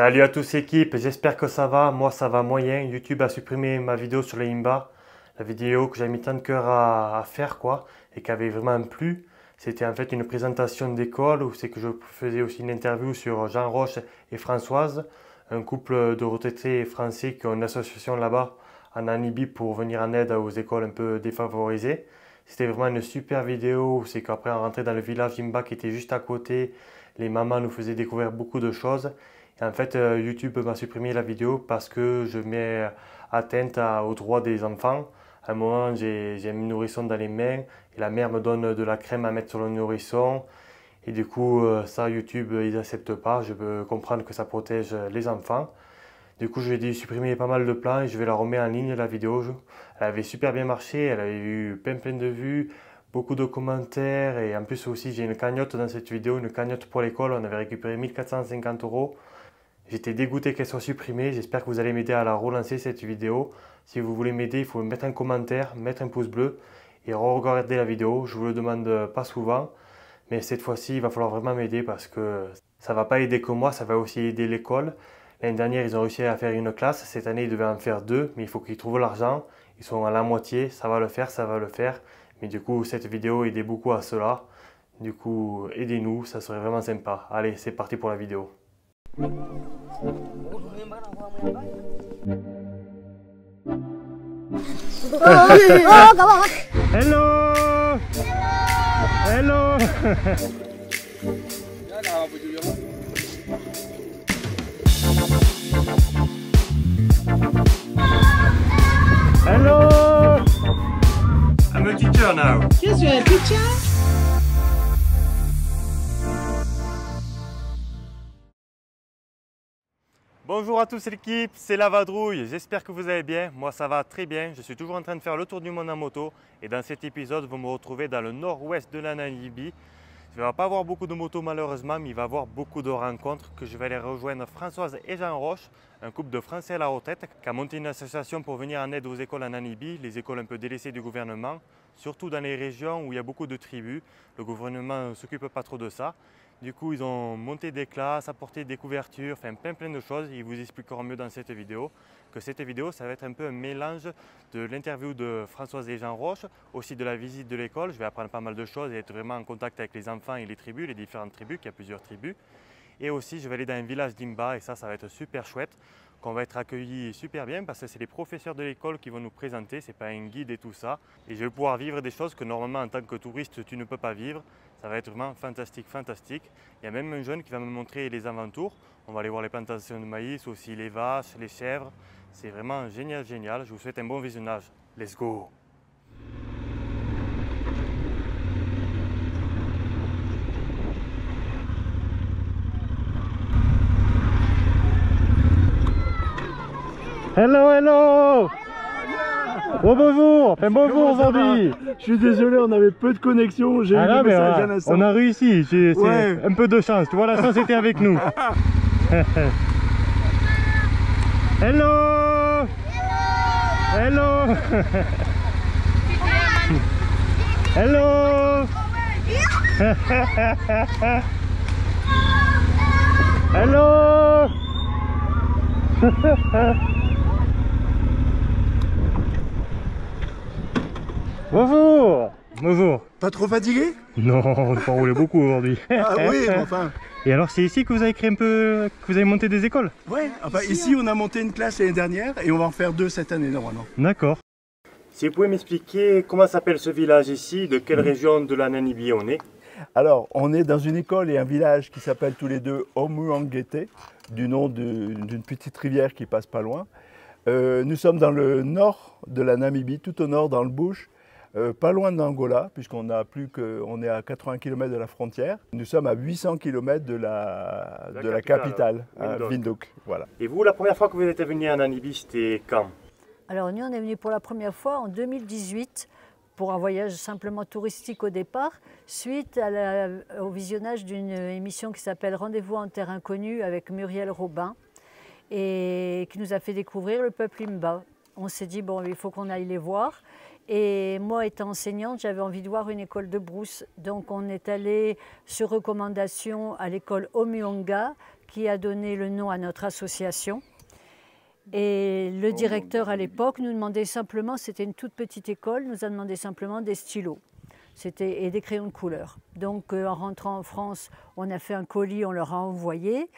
Salut à tous équipe, j'espère que ça va, moi ça va moyen. YouTube a supprimé ma vidéo sur les Imba, la vidéo que j'avais mis tant de cœur à faire quoi, et qui avait vraiment plu. C'était en fait une présentation d'école où c'est que je faisais aussi une interview sur Jean Roche et Françoise, un couple de retraités français qui ont une association là-bas en Namibie pour venir en aide aux écoles un peu défavorisées. C'était vraiment une super vidéo, c'est qu'après on rentrait dans le village Imba qui était juste à côté, les mamans nous faisaient découvrir beaucoup de choses. Et en fait, YouTube m'a supprimé la vidéo parce que je mets atteinte aux droits des enfants. À un moment, j'ai un nourrisson dans les mains et la mère me donne de la crème à mettre sur le nourrisson. Et du coup, ça, YouTube, ils n'acceptent pas. Je peux comprendre que ça protège les enfants. Du coup, je vais dû supprimer pas mal de plans et je vais la remettre en ligne, la vidéo. Elle avait super bien marché, elle avait eu plein de vues, beaucoup de commentaires. Et en plus aussi, j'ai une cagnotte dans cette vidéo, une cagnotte pour l'école. On avait récupéré 1450 €. J'étais dégoûté qu'elle soit supprimée, j'espère que vous allez m'aider à la relancer cette vidéo. Si vous voulez m'aider, il faut mettre un commentaire, mettre un pouce bleu et regarder la vidéo. Je vous le demande pas souvent, mais cette fois-ci, il va falloir vraiment m'aider parce que ça ne va pas aider que moi, ça va aussi aider l'école. L'année dernière, ils ont réussi à faire une classe, cette année, ils devaient en faire deux, mais il faut qu'ils trouvent l'argent. Ils sont à la moitié, ça va le faire, ça va le faire. Mais du coup, cette vidéo aide beaucoup à cela. Du coup, aidez-nous, ça serait vraiment sympa. Allez, c'est parti pour la vidéo. Hello! Hello! Hello! I'm a teacher now. Yes, you're a teacher. Bonjour à tous l'équipe, c'est la Vadrouille, j'espère que vous allez bien, moi ça va très bien, je suis toujours en train de faire le tour du monde en moto et dans cet épisode vous me retrouvez dans le nord-ouest de la Namibie. Je ne vais pas avoir beaucoup de motos malheureusement, mais il va y avoir beaucoup de rencontres que je vais aller rejoindre Françoise et Jean Roche, un couple de Français à la retraite qui a monté une association pour venir en aide aux écoles en Namibie, les écoles un peu délaissées du gouvernement, surtout dans les régions où il y a beaucoup de tribus, le gouvernement ne s'occupe pas trop de ça. Du coup, ils ont monté des classes, apporté des couvertures, enfin plein de choses. Ils vous expliqueront mieux dans cette vidéo. Que cette vidéo, ça va être un peu un mélange de l'interview de Françoise et Jean Roche, aussi de la visite de l'école. Je vais apprendre pas mal de choses et être vraiment en contact avec les enfants et les tribus, les différentes tribus, qu'il y a plusieurs tribus. Et aussi, je vais aller dans un village d'Imba et ça va être super chouette, qu'on va être accueillis super bien parce que c'est les professeurs de l'école qui vont nous présenter, c'est pas un guide et tout ça. Et je vais pouvoir vivre des choses que normalement en tant que touriste, tu ne peux pas vivre. Ça va être vraiment fantastique. Il y a même un jeune qui va me montrer les alentours. On va aller voir les plantations de maïs, aussi les vaches, les chèvres. C'est vraiment génial. Je vous souhaite un bon visionnage. Let's go! Hello! Oh bonjour! Bonjour aujourd'hui! Je suis désolé, on avait peu de connexion. J'ai eu des messages à l'instant. On a réussi, c'est un peu de chance. Tu vois, la chance était avec nous. Hello! Hello! Hello! Hello! Bonjour! Bonjour! Pas trop fatigué? Non, on n'a pas roulé beaucoup aujourd'hui. Ah oui, mais enfin. Et alors c'est ici que vous avez créé que vous avez monté des écoles? Ouais, enfin ici on a monté une classe l'année dernière et on va en faire deux cette année normalement. D'accord. Si vous pouvez m'expliquer comment s'appelle ce village ici, de quelle région de la Namibie on est? Alors, on est dans une école et un village qui s'appelle tous les deux Omuangete, du nom d'une petite rivière qui passe pas loin. Nous sommes dans le nord de la Namibie, tout au nord dans le bush, pas loin d'Angola, puisqu'on est à 80 km de la frontière. Nous sommes à 800 km de la capitale, Windhoek. Voilà. Et vous, la première fois que vous êtes venu en Namibie, c'était quand? Alors nous, on est venu pour la première fois en 2018 pour un voyage simplement touristique au départ, suite au visionnage d'une émission qui s'appelle Rendez-vous en terre inconnue avec Muriel Robin et qui nous a fait découvrir le peuple Imba. On s'est dit, bon, il faut qu'on aille les voir. Et moi, étant enseignante, j'avais envie de voir une école de brousse. Donc, on est allé sur recommandation à l'école Omuonga, qui a donné le nom à notre association. Et le directeur à l'époque nous demandait simplement, c'était une toute petite école, nous a demandé simplement des stylos et des crayons de couleur. Donc en rentrant en France, on a fait un colis, on leur a envoyé.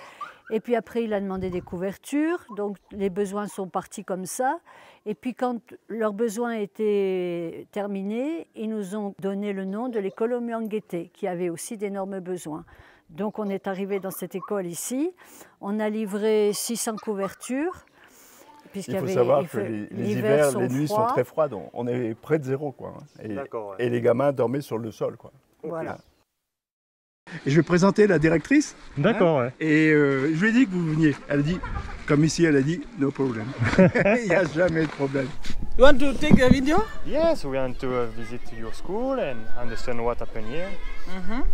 Et puis après, il a demandé des couvertures, donc les besoins sont partis comme ça. Et puis quand leurs besoins étaient terminés, ils nous ont donné le nom de l'école Omuanguete, qui avait aussi d'énormes besoins. Donc on est arrivé dans cette école ici, on a livré 600 couvertures. Il faut savoir que les hivers, les nuits sont très froides, on est près de zéro, quoi. Et les gamins dormaient sur le sol, quoi. Voilà. Et je vais présenter la directrice. D'accord, ouais. Et je lui ai dit que vous veniez. Elle a dit, comme ici, elle a dit, no problem. Il n'y a jamais de problème. You want to take a video? Yes, we want to visit your school and understand what happened here.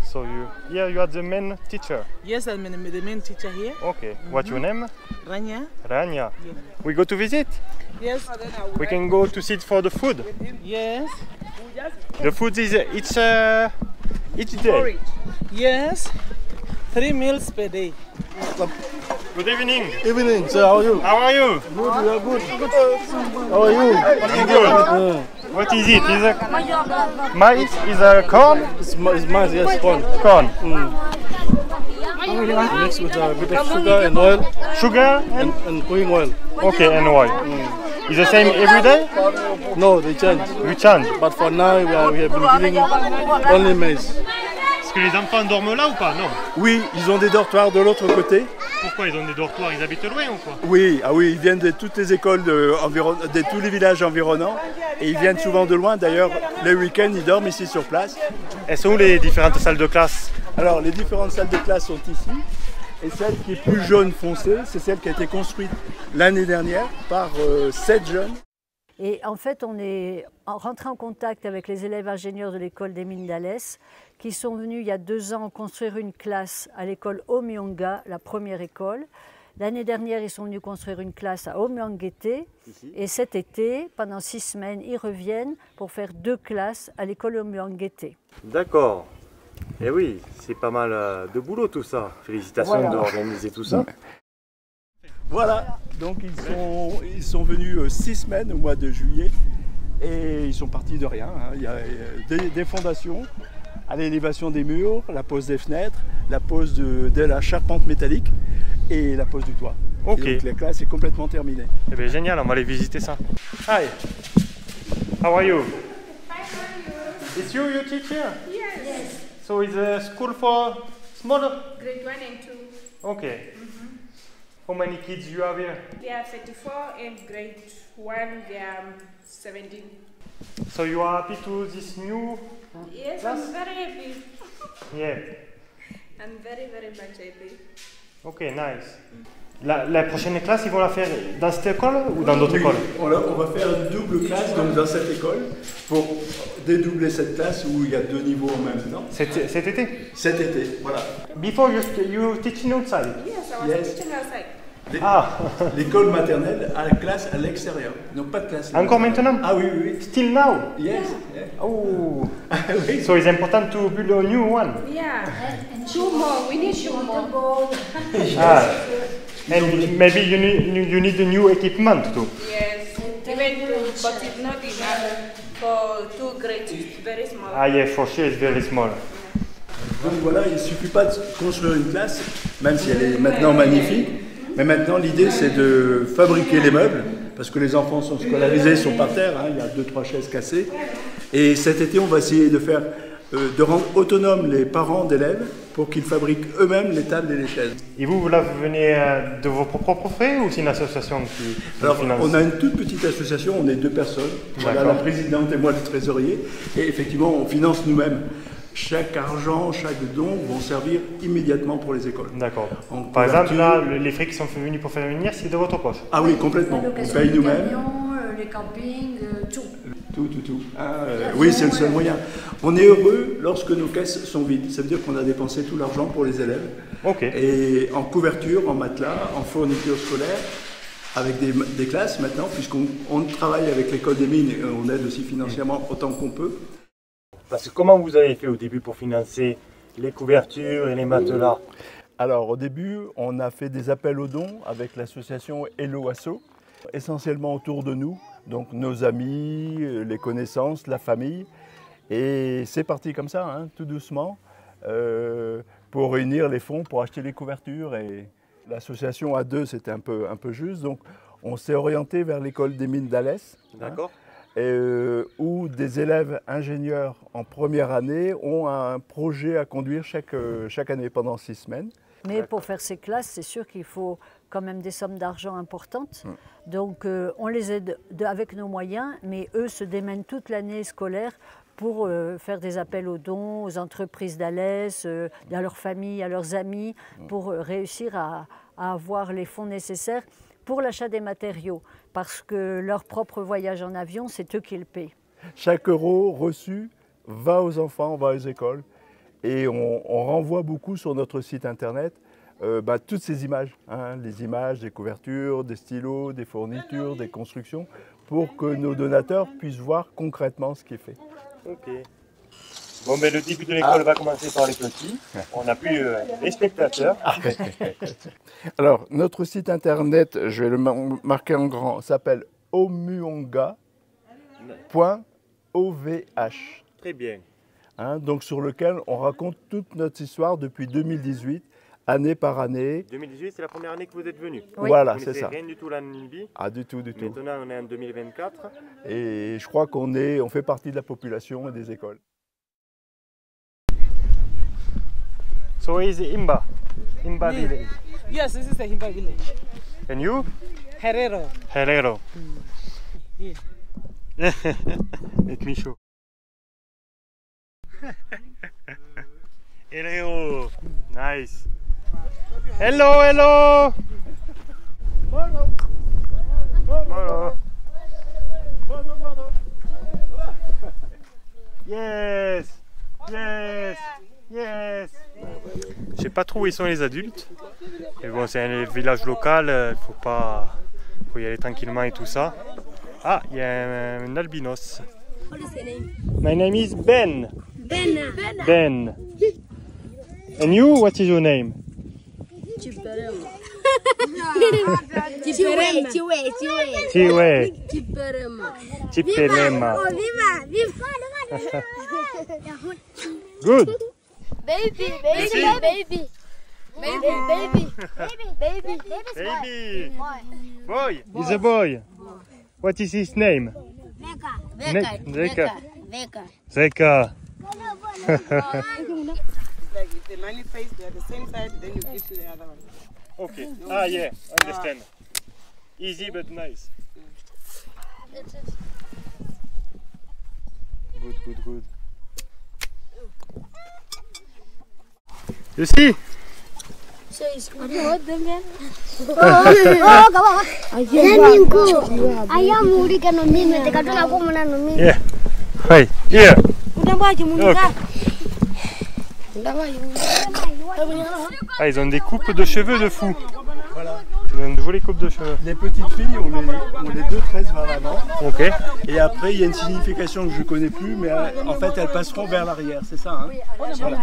So you are the main teacher. Yes, I'm the main teacher here. Okay. What's your name? Rania. Rania. Yes. We go to visit. Yes. We can go to sit for the food. Yes. The food is each day. Yes. 3 meals per day. Good evening. Evening, sir. How are you? How are you? Good, we are good. How are you? Good. What is it? Is a maize? Is a corn? It's maize, yes, corn. Corn. Mixed with a bit of sugar and oil Sugar and cooking oil. Okay, and oil. Is the same every day? No, they change. We change. But for now, we have been giving only maize. Est-ce que les enfants dorment là ou pas? Non. Oui, ils ont des dortoirs de l'autre côté. Pourquoi ils ont des dortoirs? Ils habitent loin ou quoi? Oui, oui, ils viennent de toutes les écoles, de tous les villages environnants. Et ils viennent souvent de loin. D'ailleurs, les week-ends, ils dorment ici sur place. Elles sont où les différentes salles de classe? Alors, les différentes salles de classe sont ici. Et celle qui est plus jaune foncé, c'est celle qui a été construite l'année dernière par 7 jeunes. Et en fait, on est rentré en contact avec les élèves ingénieurs de l'école des mines d'Alès, qui sont venus il y a 2 ans construire une classe à l'école Omuanga, la première école. L'année dernière, ils sont venus construire une classe à Omuanguete. Et cet été, pendant 6 semaines, ils reviennent pour faire 2 classes à l'école Omuanguete. D'accord. Eh oui, c'est pas mal de boulot tout ça. Félicitations d'organiser tout ça. Voilà, donc ils sont venus 6 semaines au mois de juillet et ils sont partis de rien. Hein. Il y a des fondations, à l'élévation des murs, la pose des fenêtres, la pose de la charpente métallique et la pose du toit. Ok. Et donc la classe est complètement terminée. Eh bien génial, on va aller visiter ça. Hi. How are you? It's you teach here? Yes. So it's a school for smaller? Grade 1 and 2. Okay. How many kids you have here? They are 34 and grade 1 they are 17. So you are happy to this new Yes, class? I'm very happy. Yeah. I'm very much happy. Ok, nice. La prochaine classe, ils vont la faire dans cette école ou dans d'autres écoles? On va faire une double classe donc dans cette école pour dédoubler cette classe où il y a 2 niveaux en même temps. Cet été? Cet été, voilà. Before you teaching outside? Yes, I was Yes. teaching outside. L'école maternelle a la classe à l'extérieur. Donc pas de classe. Encore maintenant? Ah oui, oui, oui. Still now? Yes. Yeah. Oh. Oui. So it's important to build a new one. Yeah. 2 more. We need 2 more. And maybe you need a new equipment too. Yes. Even 2, but it's not enough for 2 grades. It's very small. Ah yeah, for sure it's very small. Donc voilà, il ne suffit pas de construire une classe, même si elle est maintenant magnifique. Mais maintenant, l'idée, c'est de fabriquer les meubles, parce que les enfants sont scolarisés, sont par terre, hein, il y a 2-3 chaises cassées. Et cet été, on va essayer de rendre autonomes les parents d'élèves pour qu'ils fabriquent eux-mêmes les tables et les chaises. Et vous la venez de vos propres frais ou c'est une association qui Alors, finance? on a une toute petite association, on est 2 personnes, voilà, la présidente et moi le trésorier, et effectivement, on finance nous-mêmes. Chaque argent, chaque don vont servir immédiatement pour les écoles. D'accord. Par exemple, là, les frais qui sont venus pour faire venir, c'est de votre poche? Ah oui, complètement. On paye nous-mêmes. Les campings, tout. Tout. Oui, c'est le seul moyen. On est heureux lorsque nos caisses sont vides. Ça veut dire qu'on a dépensé tout l'argent pour les élèves. Ok. Et en couverture, en matelas, en fourniture scolaire, avec des classes maintenant, puisqu'on travaille avec l'école des mines et on aide aussi financièrement autant qu'on peut. Parce que comment vous avez fait au début pour financer les couvertures et les matelas? Alors au début, on a fait des appels aux dons avec l'association Hello Asso, essentiellement autour de nous, donc nos amis, les connaissances, la famille. Et c'est parti comme ça, hein, tout doucement, pour réunir les fonds pour acheter les couvertures. Et l'association à deux, c'était un peu juste, donc on s'est orienté vers l'école des mines d'Alès. D'accord. Où des élèves ingénieurs en première année ont un projet à conduire chaque année pendant 6 semaines. Mais pour faire ces classes, c'est sûr qu'il faut quand même des sommes d'argent importantes. Donc on les aide avec nos moyens, mais eux se démènent toute l'année scolaire pour faire des appels aux dons aux entreprises d'Alès, à leurs familles, à leurs amis, pour réussir à avoir les fonds nécessaires pour l'achat des matériaux, parce que leur propre voyage en avion, c'est eux qui le paient. Chaque euro reçu va aux enfants, va aux écoles, et on renvoie beaucoup sur notre site internet toutes ces images, hein, les images des couvertures, des stylos, des fournitures, des constructions, pour que nos donateurs puissent voir concrètement ce qui est fait. Ok. Bon, mais le début de l'école va commencer par les petits. On n'a plus les spectateurs. Alors, notre site internet, je vais le marquer en grand, s'appelle omuonga.ovh. Très bien. Hein, donc, sur lequel on raconte toute notre histoire depuis 2018, année par année. 2018, c'est la première année que vous êtes venu. Oui. Voilà, c'est ça. Rien du tout la Namibie. Ah, du tout, du tout. Maintenant, on est en 2024. Et je crois on fait partie de la population et des écoles. So is Imba village. Yes, this is the Himba village. And you? Herrero. Herrero. Yeah. Make me show. Herrero. Nice. Hello, hello. Hello. Yes. Yes. Yes. Je sais pas trop où ils sont les adultes. Mais bon, c'est un village local, faut y aller tranquillement et tout ça. Ah, il y a un albinos. My name is Ben. Ben. And you, what is your name? Chiwe. Chipelema. Good. Baby. Boy. He's a boy. What is his name? Zeka. Zeka. Like if the money face, they're the same side, then you give to the other one. Okay. Ah, yeah, understand. Easy but nice. Good. You see? Yeah. Hey, here. Ah, ils ont des coupes de cheveux de fou. Voilà. Ils ont de jolies coupes de cheveux. Les petites filles, on les deux tresses vers l'avant. Ok. Et après, il y a une signification que je ne connais plus, mais en fait, elles passeront vers l'arrière, c'est ça, hein? Voilà.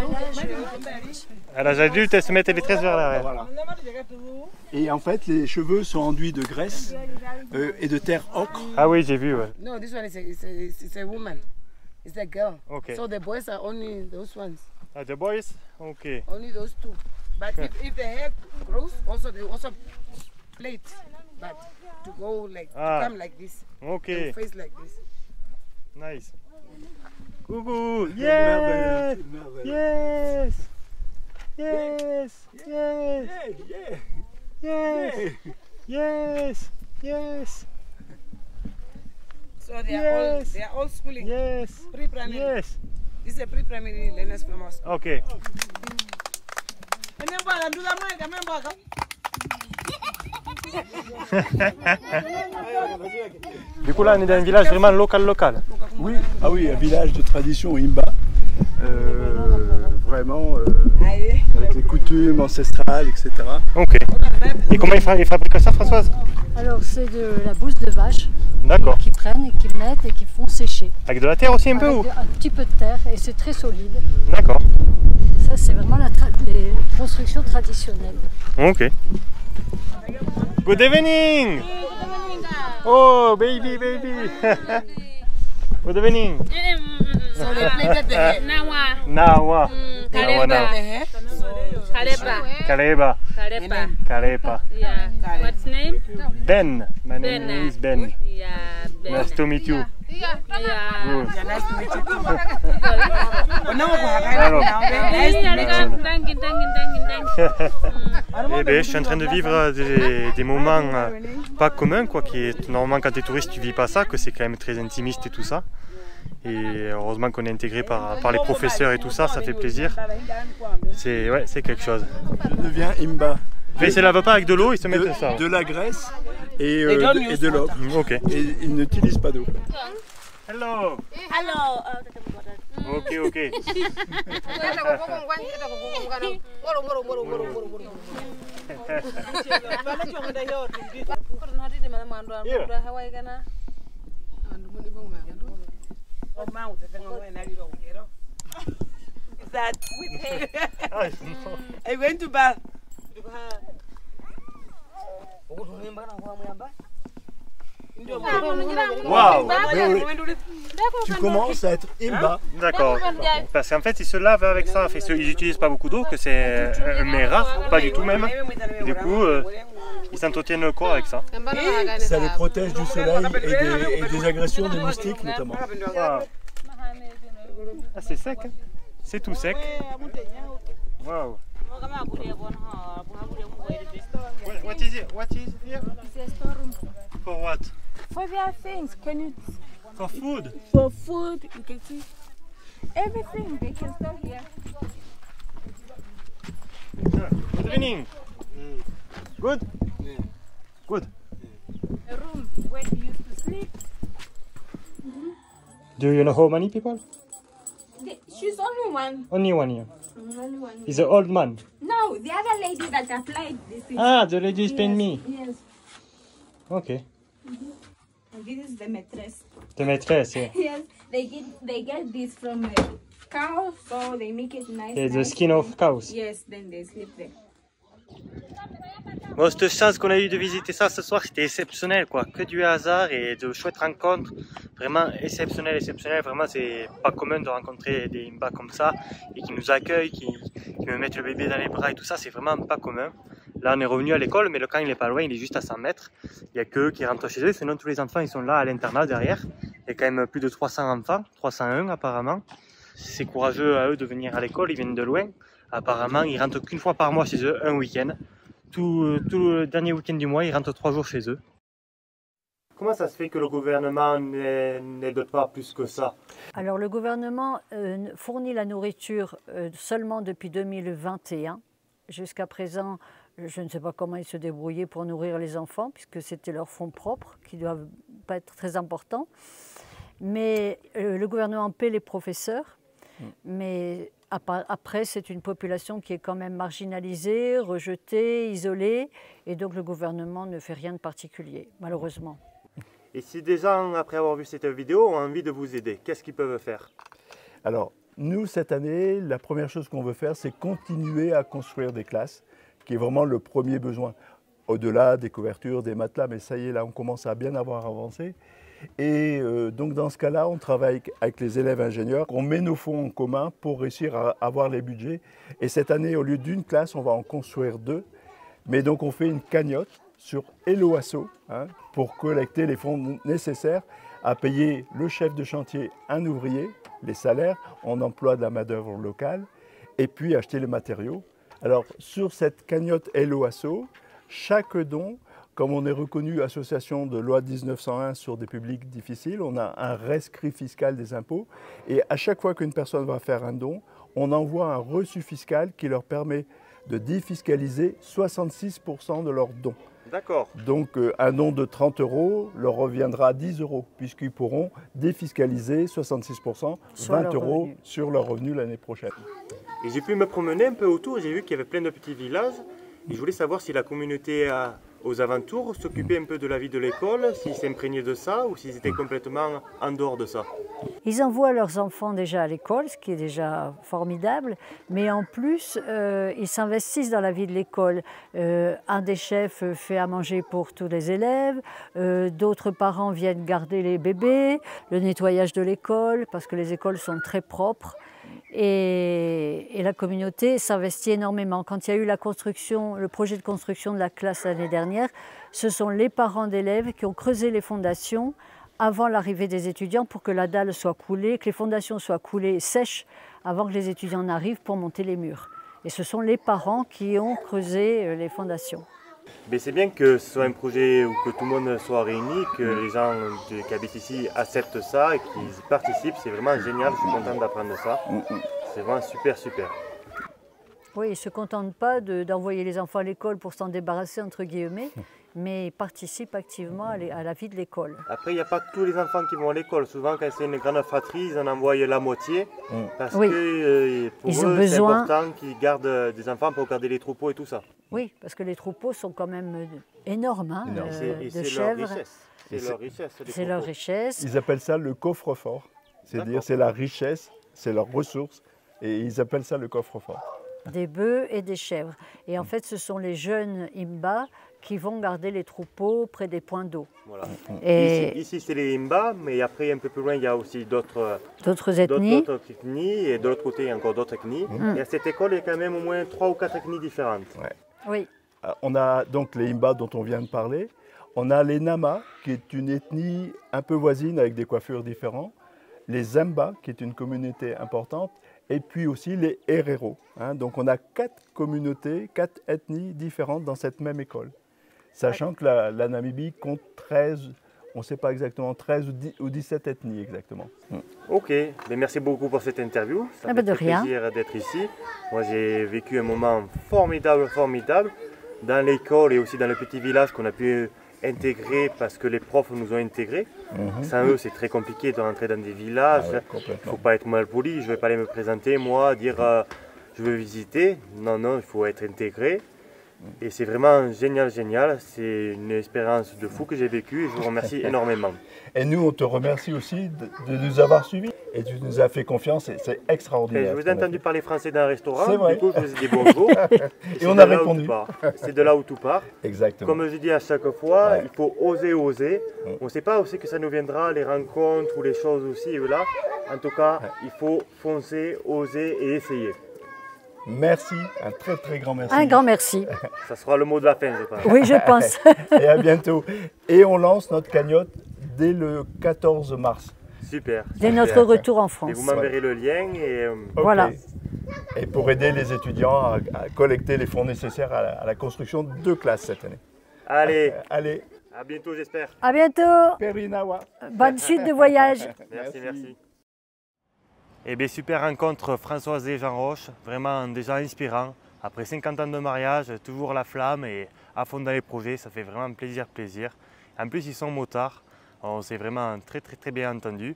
À l'âge adulte, elles se mettent les tresses vers l'arrière. Voilà. Et en fait, les cheveux sont enduits de graisse et de terre ocre. Ah oui, j'ai vu, ouais. No, this one is a woman. It's a girl. Okay. So the boys are only those ones. Ah, the boys? Ok. Only those two. But if the hair grows, also they also plait. But to go like to come like this. Ok. Face like this. Nice. Coucou. Yes. Yes. Yes. Yes. Yes. Yes. Yes. So they are all schooling. Yes. Pre-primary. Yes. This is a pre-primary learners from us. Ok. Du coup là on est dans un village vraiment local. Oui, ah oui, un village de tradition Imba. Vraiment avec les coutumes ancestrales, etc. Ok. Et comment ils fabriquent ça, Françoise? Alors c'est de la bouse de vache. D'accord. Qui prennent et qui mettent et qui font sécher. Avec de la terre aussi un peu ou? Un petit peu de terre et c'est très solide. D'accord. Ça, c'est vraiment les constructions traditionnelles. Ok. Good evening! Oh, baby, baby! Good evening! So they plaited the hair. Nawa. Kaleba. The hair. Kaleba. Kaleba. Kaleba. Yeah. What's name? Ben. My name Ben. is Ben. Yeah. Ben. Nice to meet you. Yeah. Good. Yeah, nice to meet you too. But now nice to meet you. Thank you. Eh ben, je suis en train de vivre des moments pas communs, quoi, qui est normalement quand tu es touriste tu vis pas ça, que c'est quand même très intimiste et tout ça. Et heureusement qu'on est intégré par les professeurs et tout ça, ça fait plaisir. C'est ouais, c'est quelque chose. Je deviens Imba. Mais ils se lavent pas avec de l'eau, ils se mettent ça. De la graisse et de l'eau. Ok. Et ils n'utilisent pas d'eau. Hello. Hello. Ok, ok. I went to bath. Waouh. Tu commences à être Imba. D'accord. Parce qu'en fait, ils se lavent avec ça. Enfin, ils n'utilisent pas beaucoup d'eau, que c'est un mets rare, pas du tout même. Et du coup, ils s'entretiennent le corps avec ça. Ça les protège du soleil et des agressions des moustiques notamment. Wow. Ah, c'est sec, hein? C'est tout sec. Wow. What is it? What is here? It's a storeroom. For what? For their things, can you? For food. For food, you can see everything they can store here. Good evening. Good? Good. A room where you used to sleep. Do you know how many people? She's only one. Only one here. Only one. He's an old man. No, the other lady that applied this thing. Ah, the lady is paying me. Yes. Okay. And this is the mattress. The maîtresse, yeah. Yes, they get this from a cow, so they make it nice. Yeah, the nice. skin of cows. Yes, then they sleep there. Bon, cette chance qu'on a eu de visiter ça ce soir, c'était exceptionnel, quoi. Que du hasard et de chouettes rencontres. Vraiment exceptionnel, exceptionnel. Vraiment, c'est pas commun de rencontrer des Imba comme ça et qui nous accueillent, qui me mettent le bébé dans les bras et tout ça. C'est vraiment pas commun. Là, on est revenu à l'école, mais le camp, il est pas loin, il est juste à 100 mètres. Il y a qu'eux qui rentrent chez eux. Sinon, tous les enfants, ils sont là à l'internat derrière. Il y a quand même plus de 300 enfants, 301 apparemment. C'est courageux à eux de venir à l'école, ils viennent de loin. Apparemment, ils rentrent qu'une fois par mois chez eux, un week-end. Tout le dernier week-end du mois, ils rentrent 3 jours chez eux. Comment ça se fait que le gouvernement n'aide pas plus que ça? Alors le gouvernement fournit la nourriture seulement depuis 2021. Jusqu'à présent, je ne sais pas comment ils se débrouillaient pour nourrir les enfants, puisque c'était leurs fonds propres, qui ne doivent pas être très importants. Mais le gouvernement paie les professeurs, mais après, c'est une population qui est quand même marginalisée, rejetée, isolée, et donc le gouvernement ne fait rien de particulier, malheureusement. Et si des gens, après avoir vu cette vidéo, ont envie de vous aider, qu'est-ce qu'ils peuvent faire? Alors, nous, cette année, la première chose qu'on veut faire, c'est continuer à construire des classes, qui est vraiment le premier besoin. Au-delà des couvertures, des matelas, mais ça y est, là, on commence à bien avoir avancé. Et donc, dans ce cas-là, on travaille avec les élèves ingénieurs. On met nos fonds en commun pour réussir à avoir les budgets. Et cette année, au lieu d'une classe, on va en construire 2. Mais donc, on fait une cagnotte sur Helloasso pour collecter les fonds nécessaires à payer le chef de chantier, un ouvrier, les salaires, on emploie de la main-d'œuvre locale, et puis acheter les matériaux. Alors, sur cette cagnotte Helloasso, chaque don, comme on est reconnu association de loi 1901 sur des publics difficiles, on a un rescrit fiscal des impôts, et à chaque fois qu'une personne va faire un don, on envoie un reçu fiscal qui leur permet de défiscaliser 66% de leurs dons. D'accord. Donc un don de 30 € leur reviendra à 10 €, puisqu'ils pourront défiscaliser 66%, 20 € sur leur revenu l'année prochaine. Et j'ai pu me promener un peu autour, j'ai vu qu'il y avait plein de petits villages. Et je voulais savoir si la communauté aux alentours s'occupait un peu de la vie de l'école, s'ils s'imprégnaient de ça ou s'ils étaient complètement en dehors de ça. Ils envoient leurs enfants déjà à l'école, ce qui est déjà formidable, mais en plus, ils s'investissent dans la vie de l'école. Un des chefs fait à manger pour tous les élèves, d'autres parents viennent garder les bébés, le nettoyage de l'école, parce que les écoles sont très propres. Et la communauté s'investit énormément. Quand il y a eu le projet de construction de la classe l'année dernière, ce sont les parents d'élèves qui ont creusé les fondations avant l'arrivée des étudiants pour que la dalle soit coulée, que les fondations soient coulées et sèches avant que les étudiants n'arrivent pour monter les murs. Et ce sont les parents qui ont creusé les fondations. Mais c'est bien que ce soit un projet où que tout le monde soit réuni, que les gens qui habitent ici acceptent ça et qu'ils participent. C'est vraiment génial, je suis content d'apprendre ça. C'est vraiment super, super. Oui, ils ne se contentent pas d'envoyer les enfants à l'école pour s'en débarrasser, entre guillemets, mais ils participent activement à la vie de l'école. Après, il n'y a pas tous les enfants qui vont à l'école. Souvent, quand c'est une grande fratrie, ils en envoient la moitié. Parce que pour eux, c'est important qu'ils gardent des enfants pour garder les troupeaux et tout ça. Oui, parce que les troupeaux sont quand même énormes, hein, de chèvres. C'est leur richesse. C'est leur richesse. Ils appellent ça le coffre-fort. C'est-à-dire c'est la richesse, c'est leurs ressources. Et ils appellent ça le coffre-fort. Des bœufs et des chèvres. Et en fait, ce sont les jeunes Imba qui vont garder les troupeaux près des points d'eau. Voilà. Et ici c'est les Imba, mais après, un peu plus loin, il y a aussi d'autres ethnies. Et de l'autre côté, il y a encore d'autres ethnies. Et à cette école, il y a quand même au moins 3 ou 4 ethnies différentes. Ouais. Oui. On a donc les Imba dont on vient de parler. On a les Nama, qui est une ethnie un peu voisine avec des coiffures différentes. Les Zemba, qui est une communauté importante. Et puis aussi les Herero. Donc on a 4 communautés, 4 ethnies différentes dans cette même école. Sachant que la Namibie compte 13, on ne sait pas exactement, 13 ou 17 ethnies exactement. Ok, mais merci beaucoup pour cette interview. Ça me fait plaisir d'être ici. Moi j'ai vécu un moment formidable dans l'école et aussi dans le petit village qu'on a pu intégrer parce que les profs nous ont intégrés. Sans eux, c'est très compliqué de rentrer dans des villages. Il ne faut pas être mal poli. Je ne vais pas aller me présenter, moi, dire je veux visiter. Non, non, il faut être intégré. Et c'est vraiment génial, génial. C'est une expérience de fou que j'ai vécue et je vous remercie énormément. Et nous, on te remercie aussi de nous avoir suivis. Et tu nous as fait confiance et c'est extraordinaire. Et je vous ai entendu parler français dans un restaurant. C'est vrai. Du coup, je vous ai dit bonjour. Et on a répondu. C'est de là où tout part. Exactement. Comme je dis à chaque fois, il faut oser, oser. On ne sait pas aussi que ça nous viendra, les rencontres ou les choses aussi et là. En tout cas, il faut foncer, oser et essayer. Merci, un très très grand merci. Un grand merci. Ça sera le mot de la fin, je pense. Oui, je pense. Et à bientôt. Et on lance notre cagnotte dès le 14 mars. Super. Dès notre retour en France. Et vous m'enverrez le lien. Et voilà. Et pour aider les étudiants à collecter les fonds nécessaires à la construction de 2 classes cette année. Allez. Allez. À bientôt, j'espère. À bientôt. Perinawa. Bonne suite de voyage. Merci, merci. Eh bien, super rencontre Françoise et Jean Roche, vraiment déjà inspirant. Après 50 ans de mariage, toujours la flamme et à fond dans les projets, ça fait vraiment plaisir. En plus, ils sont motards, on s'est vraiment très bien entendus.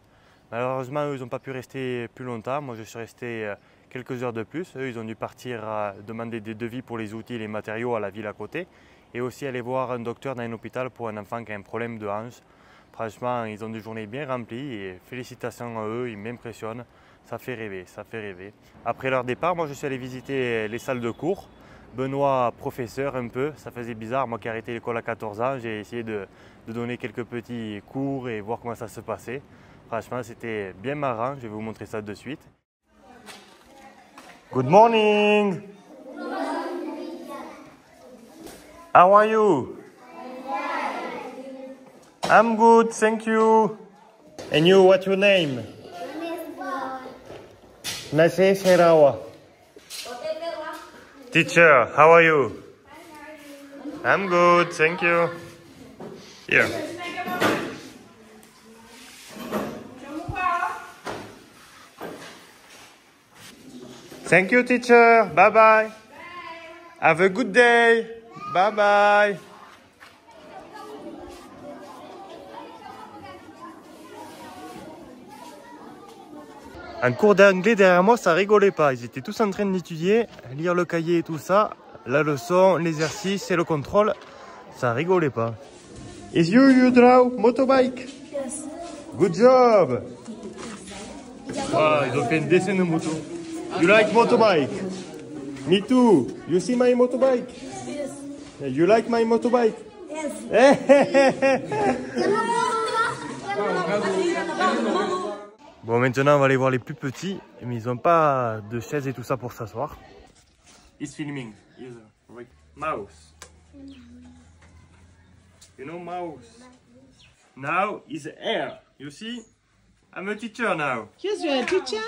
Malheureusement, eux, ils n'ont pas pu rester plus longtemps. Moi, je suis resté quelques heures de plus. Eux, ils ont dû partir demander des devis pour les outils et les matériaux à la ville à côté. Et aussi aller voir un docteur dans un hôpital pour un enfant qui a un problème de hanche. Franchement, ils ont des journées bien remplies et félicitations à eux, ils m'impressionnent. Ça fait rêver, ça fait rêver. Après leur départ, moi je suis allé visiter les salles de cours. Benoît, professeur un peu, ça faisait bizarre. Moi qui ai arrêté l'école à 14 ans, j'ai essayé de donner quelques petits cours et voir comment ça se passait. Franchement, c'était bien marrant, je vais vous montrer ça de suite. Good morning! How are you? I'm good, thank you. And you, what's your name? Nase Serawa. Teacher, how are you? I'm good, thank you. Here. Thank you, teacher. Bye bye. Have a good day. Bye bye. Un cours d'anglais derrière moi, ça rigolait pas. Ils étaient tous en train d'étudier, lire le cahier et tout ça. La leçon, l'exercice et le contrôle, ça rigolait pas. Is you draw motorbike? Yes. Good job. Ah, ils ont fait un dessin de moto. You like motorbike? Me too. You see my motorbike? Yes. You like my motorbike? Yes. Bon, maintenant on va aller voir les plus petits, mais ils n'ont pas de chaise et tout ça pour s'asseoir. He's filming. He's like mouse. You know mouse. Now is air. You see? I'm a teacher now. Yes, you're a teacher.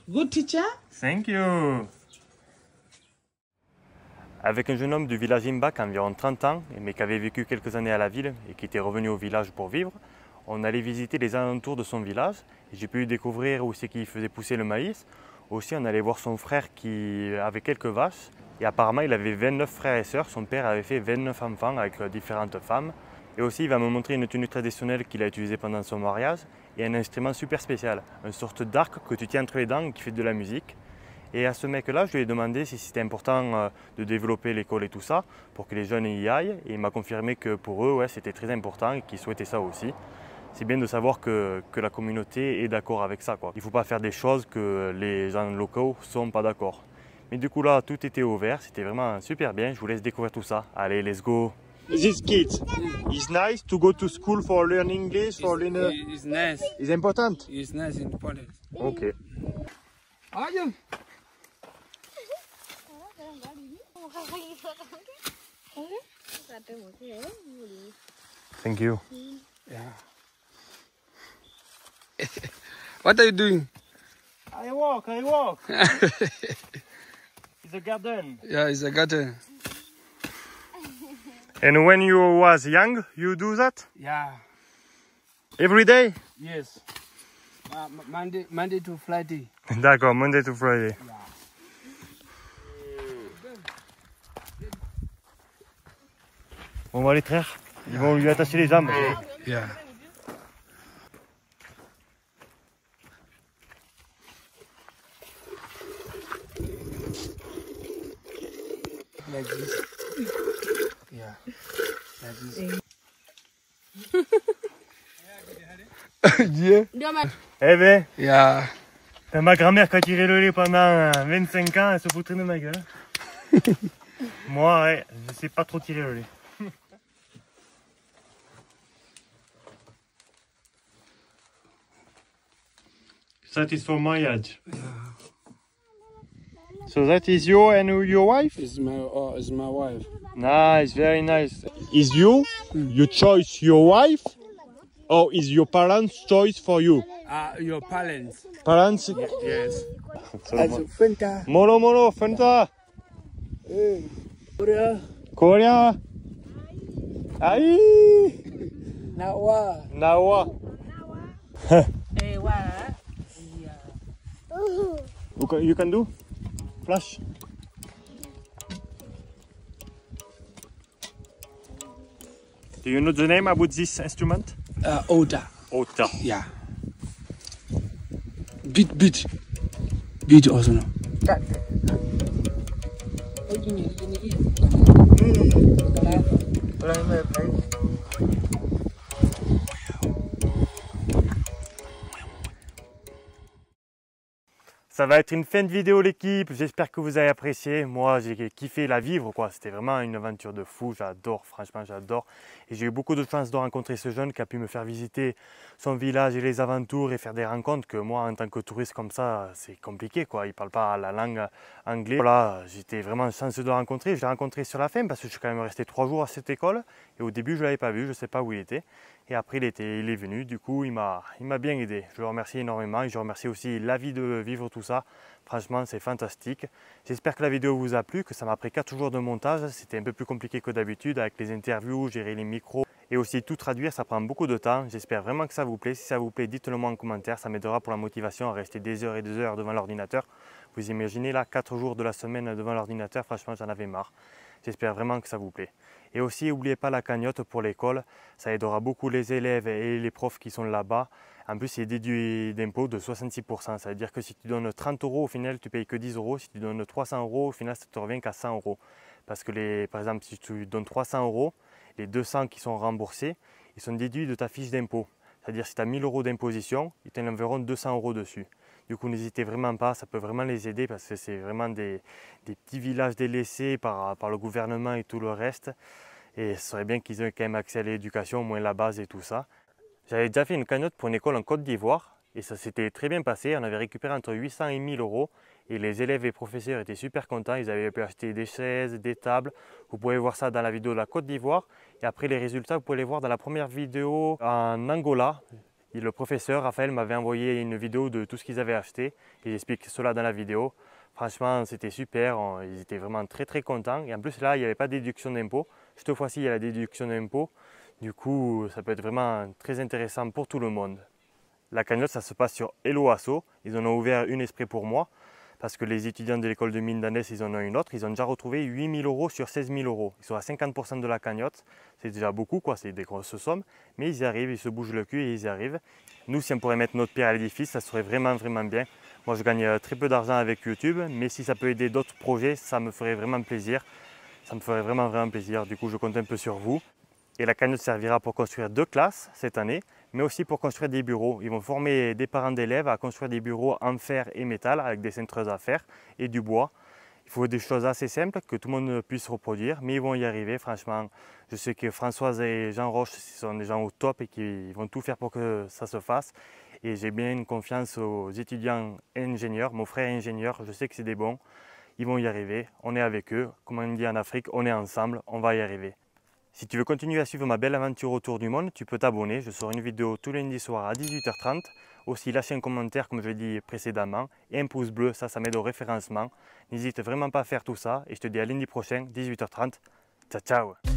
Good teacher. Thank you. Avec un jeune homme du village Imba qui a environ 30 ans, mais qui avait vécu quelques années à la ville et qui était revenu au village pour vivre, on allait visiter les alentours de son village. J'ai pu découvrir où c'est qu'il faisait pousser le maïs. Aussi, on allait voir son frère qui avait quelques vaches. Et apparemment, il avait 29 frères et sœurs. Son père avait fait 29 enfants avec différentes femmes. Et aussi, il va me montrer une tenue traditionnelle qu'il a utilisée pendant son mariage et un instrument super spécial, une sorte d'arc que tu tiens entre les dents et qui fait de la musique. Et à ce mec-là, je lui ai demandé si c'était important de développer l'école et tout ça pour que les jeunes y aillent. Et il m'a confirmé que pour eux, ouais, c'était très important et qu'ils souhaitaient ça aussi. C'est bien de savoir que la communauté est d'accord avec ça, quoi. Il ne faut pas faire des choses que les gens locaux ne sont pas d'accord. Mais du coup là, tout était ouvert, c'était vraiment super bien. Je vous laisse découvrir tout ça. Allez, let's go. This kid, it's nice to go to school for learning English, for learning... It's nice. It's important? It's nice in Poland. Okay. Thank you. Yeah. What are you doing? I walk. It's a garden. Yeah, it's a garden. And when you was young, you do that? Yeah. Every day? Yes. Monday to Friday. D'accord, Monday to Friday. Yeah. On va les traire. Ils vont lui attacher les jambes. Yeah. Like this. Yeah. Like this. Yeah. Eh ben, Yeah. ma grand-mère qui a tiré le lait pendant 25 ans, elle se foutrait de ma gueule. Moi, ouais, je sais pas trop tirer le lait. That is for my age. Yeah. So that is you and your wife? It's my wife. Nice, very nice. Is you choice your wife, or is your parents' choice for you? Your parents. Parents? Yes. Moro, Fanta. Korea. Aïe. Nawa. You can do? Flash. Do you know the name about this instrument? Ota. Ota. Yeah. Beat also no. Ça va être une fin de vidéo l'équipe, j'espère que vous avez apprécié. Moi j'ai kiffé la vivre quoi, c'était vraiment une aventure de fou, j'adore, franchement j'adore. Et j'ai eu beaucoup de chance de rencontrer ce jeune qui a pu me faire visiter son village et les alentours et faire des rencontres que moi en tant que touriste comme ça c'est compliqué quoi. Il ne parle pas la langue anglaise. Voilà, j'étais vraiment chanceux de le rencontrer. Je l'ai rencontré sur la fin parce que je suis quand même resté 3 jours à cette école. Et au début je ne l'avais pas vu, je ne sais pas où il était. Et après il est venu, du coup il m'a bien aidé. Je le remercie énormément et je remercie aussi la vie de vivre tout ça. Franchement c'est fantastique. J'espère que la vidéo vous a plu, que ça m'a pris 4 jours de montage. C'était un peu plus compliqué que d'habitude avec les interviews, gérer les micros. Et aussi tout traduire, ça prend beaucoup de temps. J'espère vraiment que ça vous plaît. Si ça vous plaît, dites-le moi en commentaire. Ça m'aidera pour la motivation à rester des heures et des heures devant l'ordinateur. Vous imaginez là, 4 jours de la semaine devant l'ordinateur, franchement j'en avais marre. J'espère vraiment que ça vous plaît. Et aussi, n'oubliez pas la cagnotte pour l'école. Ça aidera beaucoup les élèves et les profs qui sont là-bas. En plus, c'est déduit d'impôt de 66%. Ça veut dire que si tu donnes 30 €, au final, tu payes que 10 €. Si tu donnes 300 €, au final, ça te revient qu'à 100 €. Parce que, par exemple, si tu donnes 300 €, les 200 qui sont remboursés, ils sont déduits de ta fiche d'impôt. C'est-à-dire si tu as 1000 € d'imposition, ils te enverront 200 € dessus. Du coup, n'hésitez vraiment pas, ça peut vraiment les aider parce que c'est vraiment des petits villages délaissés par le gouvernement et tout le reste. Et ce serait bien qu'ils aient quand même accès à l'éducation, au moins la base et tout ça. J'avais déjà fait une cagnotte pour une école en Côte d'Ivoire et ça s'était très bien passé. On avait récupéré entre 800 et 1000 € et les élèves et professeurs étaient super contents. Ils avaient pu acheter des chaises, des tables. Vous pouvez voir ça dans la vidéo de la Côte d'Ivoire. Et après les résultats, vous pouvez les voir dans la première vidéo en Angola. Et le professeur Raphaël m'avait envoyé une vidéo de tout ce qu'ils avaient acheté et j'explique cela dans la vidéo. Franchement, c'était super, ils étaient vraiment très contents. Et en plus là, il n'y avait pas de déduction d'impôt. Cette fois-ci, il y a la déduction d'impôt. Du coup, ça peut être vraiment très intéressant pour tout le monde. La cagnotte, ça se passe sur Hello Asso. Ils en ont ouvert une exprès pour moi parce que les étudiants de l'école de mine d'Anès, ils en ont une autre. Ils ont déjà retrouvé 8 000 € sur 16 000 €. Ils sont à 50% de la cagnotte. C'est déjà beaucoup, quoi. C'est des grosses sommes. Mais ils y arrivent, ils se bougent le cul et ils y arrivent. Nous, si on pourrait mettre notre pierre à l'édifice, ça serait vraiment bien. Moi, je gagne très peu d'argent avec YouTube, mais si ça peut aider d'autres projets, ça me ferait vraiment plaisir. Ça me ferait vraiment plaisir. Du coup, je compte un peu sur vous. Et la cagnotte servira pour construire 2 classes cette année, mais aussi pour construire des bureaux. Ils vont former des parents d'élèves à construire des bureaux en fer et métal avec des cintreuses à fer et du bois. Il faut des choses assez simples que tout le monde puisse reproduire, mais ils vont y arriver. Franchement, je sais que Françoise et Jean Roche sont des gens au top et qui vont tout faire pour que ça se fasse. Et j'ai bien une confiance aux étudiants ingénieurs, mon frère est ingénieur, je sais que c'est des bons. Ils vont y arriver, on est avec eux. Comme on dit en Afrique, on est ensemble, on va y arriver. Si tu veux continuer à suivre ma belle aventure autour du monde, tu peux t'abonner. Je sors une vidéo tous les lundis soirs à 18 h 30. Aussi, lâcher un commentaire comme je l'ai dit précédemment et un pouce bleu, ça m'aide au référencement. N'hésite vraiment pas à faire tout ça et je te dis à lundi prochain, 18 h 30. Ciao, ciao!